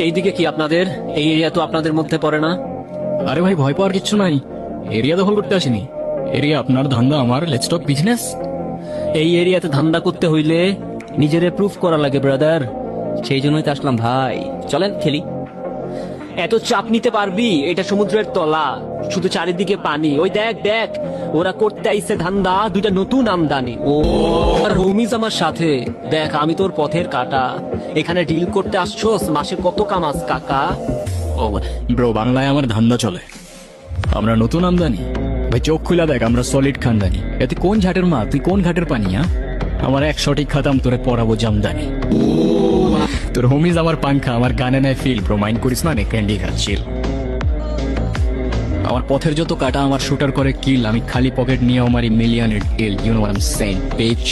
এইদিকে কি আপনাদের? এই এরিয়া তো আপনাদের মধ্যে পড়ে না। আরে ভাই, ভয় পাওয়ার কিচ্ছু নাই। এরিয়া দখল করতে আসিনি। এরিয়া আপনার, ধান্দা আমার। Let's talk business. এই এরিয়াতে ধান্দা করতে হইলে নিজেরে প্রুফ করা লাগে ব্রাদার। সেই জন্যই তো আসলাম ভাই, চলেন খেলি। এত চাপ নিতে পারবি? এটা সমুদ্রের তলা, শুধু চারিদিকে পানি। ওই দেখ দেখ, ওরা করতে আইছে ধান্দা, দুইটা নতুন আমদানি। ও আর রমিজ আমার সাথে। দেখ, আমি তোর পথের কাটা। এখানে ডিল করতে আসছোস, মাসে কত কামাস কাকা? ও ব্রো, বাংলায় আমার ধান্দা চলে। আমরা নতুন আমদানি। ভাই চোখ খুলে দেখ, আমরা সলিড খানদানি। এতে কোন ঘাটের মা, তুই কোন ঘাটের পানি? আমার এক সঠিক খাতাম তোরে পড়াবো জামদানি। তোর হোমিজ আমার পাংখা, আমার কানে নেয় ফিল। ব্রো মাইন্ড করিস না, নে ক্যান্ডি খাচ্ছিল। আমার পথের যত কাটা আমার শুটার করে কিল। আমি খালি পকেট নিয়ে আমার মিলিয়নের deal. You know what I am saying, beach.